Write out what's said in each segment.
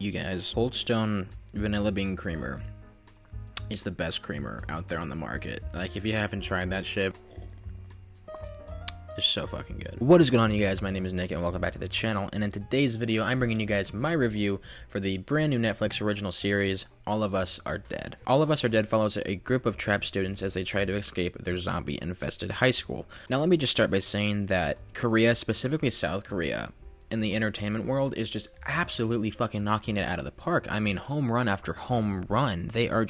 You guys, Cold Stone Vanilla Bean Creamer is the best creamer out there on the market. Like, if you haven't tried that shit, it's so fucking good. What is going on, you guys? My name is Nick and welcome back to the channel, and in today's video I'm bringing you guys my review for the brand new Netflix original series, All of Us Are Dead. All of Us Are Dead follows a group of trapped students as they try to escape their zombie-infested high school. Now let me just start by saying that Korea, specifically South Korea, in the entertainment world is just absolutely fucking knocking it out of the park. I mean, home run after home run. They are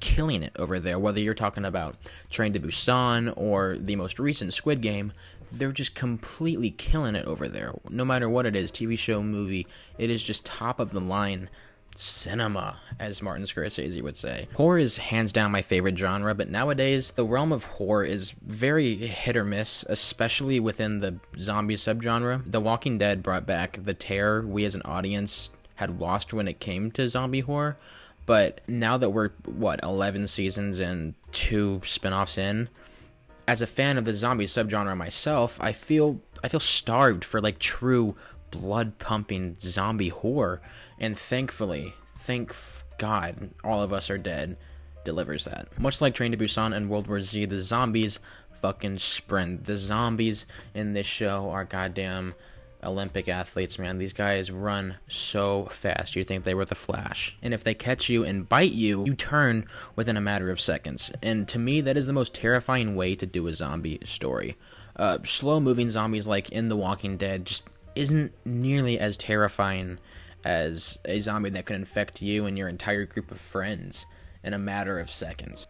killing it over there. Whether you're talking about Train to Busan or the most recent Squid Game, they're just completely killing it over there. No matter what it is, TV show, movie, it is just top of the line cinema, as Martin Scorsese would say. Horror is hands down my favorite genre, but nowadays the realm of horror is very hit or miss, especially within the zombie subgenre. The Walking Dead brought back the terror we as an audience had lost when it came to zombie horror, but now that we're 11 seasons and 2 spin-offs in, as a fan of the zombie subgenre myself, I feel starved for like true blood-pumping zombie horror, and thankfully, thank God, All of Us Are Dead delivers that. Much like Train to Busan and World War Z, the zombies fucking sprint. The zombies in this show are goddamn Olympic athletes, man. These guys run so fast, you'd think they were the Flash. And if they catch you and bite you, you turn within a matter of seconds. And to me, that is the most terrifying way to do a zombie story. Slow-moving zombies like in The Walking Dead just isn't nearly as terrifying as a zombie that could infect you and your entire group of friends in a matter of seconds.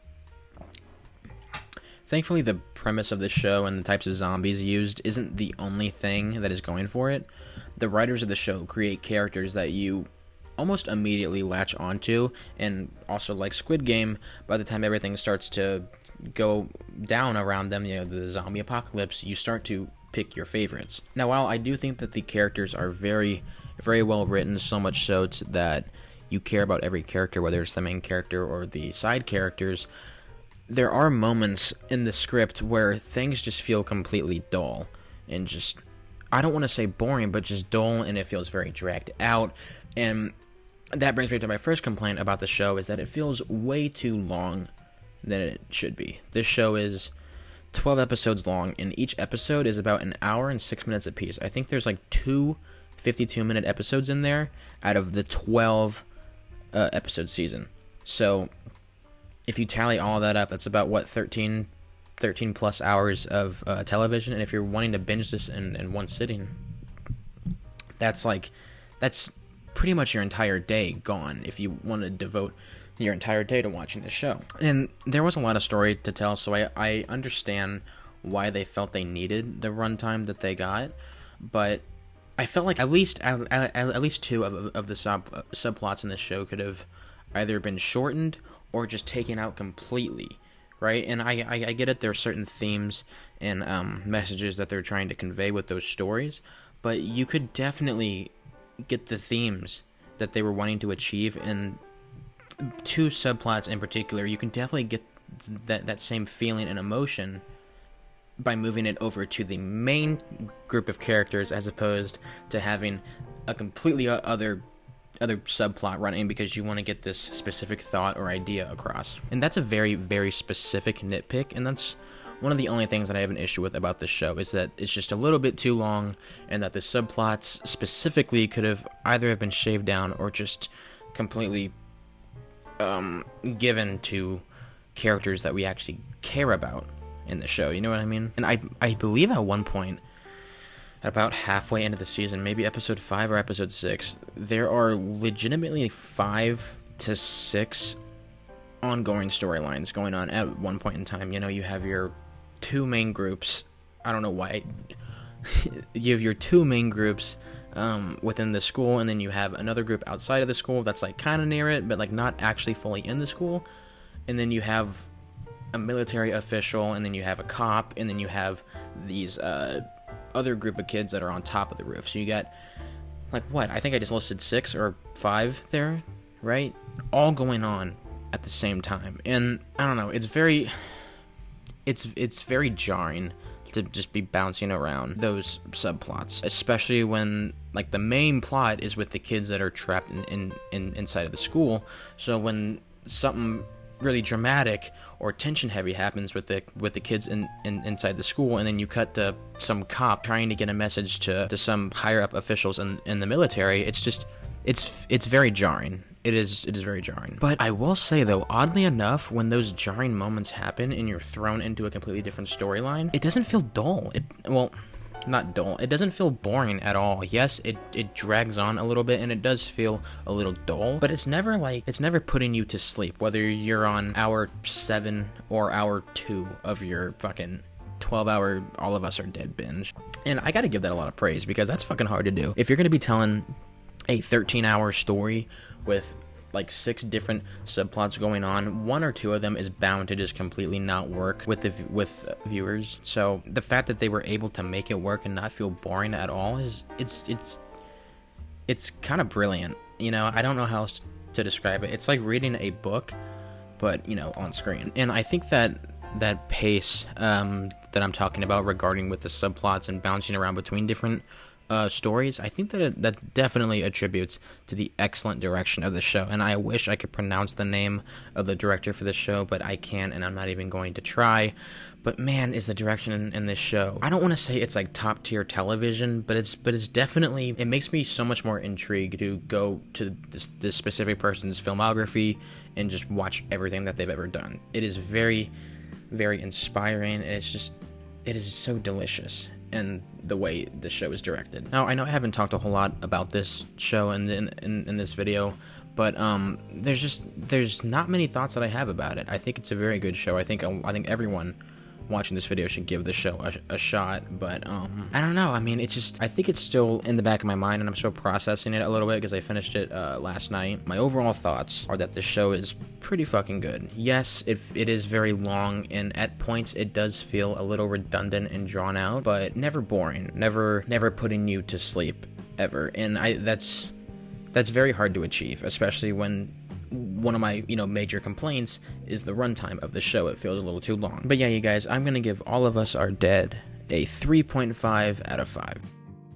Thankfully, the premise of the show and the types of zombies used isn't the only thing that is going for it. The writers of the show create characters that you almost immediately latch onto, and also like Squid Game, by the time everything starts to go down around them, the zombie apocalypse, you start to pick your favorites. Now, while I do think that the characters are very, very well written, so much so that you care about every character, whether it's the main character or the side characters, there are moments in the script where things just feel completely dull and just, I don't want to say boring, but just dull, and it feels very dragged out. And that brings me to my first complaint about the show, is that it feels way too long than it should be. This show is 12 episodes long, and each episode is about an hour and 6 minutes apiece. I think there's like 2 52-minute episodes in there out of the 12 episode season. So if you tally all that up, that's about 13 plus hours of television. And if you're wanting to binge this in one sitting, that's pretty much your entire day gone if you want to devote your entire day to watching the show. And there was a lot of story to tell, so I understand why they felt they needed the runtime that they got, but I felt like at least 2 of the subplots in this show could have either been shortened or just taken out completely, right? And I get it, there are certain themes and messages that they're trying to convey with those stories, but you could definitely get the themes that they were wanting to achieve in 2 subplots in particular. You can definitely get that same feeling and emotion by moving it over to the main group of characters, as opposed to having a completely other subplot running because you want to get this specific thought or idea across. And that's a very, very specific nitpick, and that's one of the only things that I have an issue with about this show, is that it's just a little bit too long, and that the subplots specifically could have either have been shaved down or just completely given to characters that we actually care about in the show, you know what I mean? And I believe at one point, about halfway into the season, maybe episode 5 or episode 6, there are legitimately 5 to 6 ongoing storylines going on at one point in time. You have your 2 main groups. I don't know why. You have your 2 main groups within the school, and then you have another group outside of the school that's like kind of near it, but like not actually fully in the school. And then you have a military official, and then you have a cop, and then you have these other group of kids that are on top of the roof. So you got I think I just listed 6 or 5 there, right? All going on at the same time. And I don't know, it's very jarring to just be bouncing around those subplots, especially when like the main plot is with the kids that are trapped inside of the school. So when something really dramatic or tension heavy happens with the kids inside the school, and then you cut to some cop trying to get a message to some higher up officials in the military, it's very jarring. It is very jarring. But I will say though, oddly enough, when those jarring moments happen and you're thrown into a completely different storyline, it doesn't feel dull. Not dull. It doesn't feel boring at all. Yes, it drags on a little bit and it does feel a little dull, but it's never putting you to sleep, whether you're on hour 7 or hour 2 of your fucking 12-hour All of Us Are Dead binge. And I gotta give that a lot of praise, because that's fucking hard to do. If you're gonna be telling a 13-hour story with like 6 different subplots going on, 1 or 2 of them is bound to just completely not work with viewers. So the fact that they were able to make it work and not feel boring at all it's kind of brilliant. You know, I don't know how else to describe it. It's like reading a book, but you know, on screen. And I think that pace that I'm talking about regarding with the subplots and bouncing around between different stories, I think that definitely attributes to the excellent direction of the show. And I wish I could pronounce the name of the director for this show, but I can't, and I'm not even going to try. But man, is the direction in this show, I don't want to say it's like top tier television, but it's definitely, it makes me so much more intrigued to go to this specific person's filmography and just watch everything that they've ever done. It is very, very inspiring, and it is so delicious in the way the show is directed. Now, I know I haven't talked a whole lot about this show in this video, but there's not many thoughts that I have about it. I think it's a very good show. I think everyone watching this video should give the show a shot, but I don't know. I mean, I think it's still in the back of my mind, and I'm still processing it a little bit because I finished it last night. My overall thoughts are that this show is pretty fucking good. Yes, it is very long, and at points it does feel a little redundant and drawn out, but never boring, never putting you to sleep ever. And that's very hard to achieve, especially when one of my major complaints is the runtime of the show. It feels a little too long. But yeah, you guys, I'm gonna give All of Us Are Dead a 3.5 out of 5.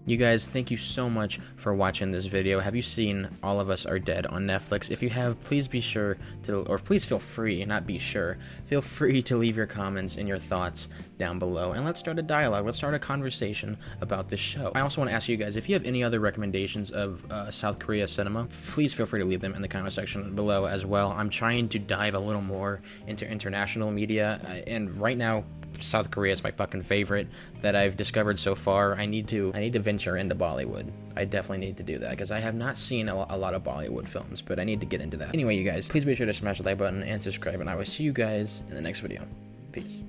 You guys, thank you so much for watching this video. Have you seen All of Us Are Dead on Netflix? If you have, please be sure to, or please feel free, not be sure, feel free to leave your comments and your thoughts down below, and let's start a dialogue. Let's start a conversation about this show. I also want to ask you guys, if you have any other recommendations of South Korea cinema, please feel free to leave them in the comment section below as well. I'm trying to dive a little more into international media, and right now, South Korea is my fucking favorite that I've discovered so far. I need to venture into Bollywood. I definitely need to do that, because I have not seen a lot of Bollywood films, but I need to get into that. Anyway, you guys, please be sure to smash the like button and subscribe, and I will see you guys in the next video. Peace.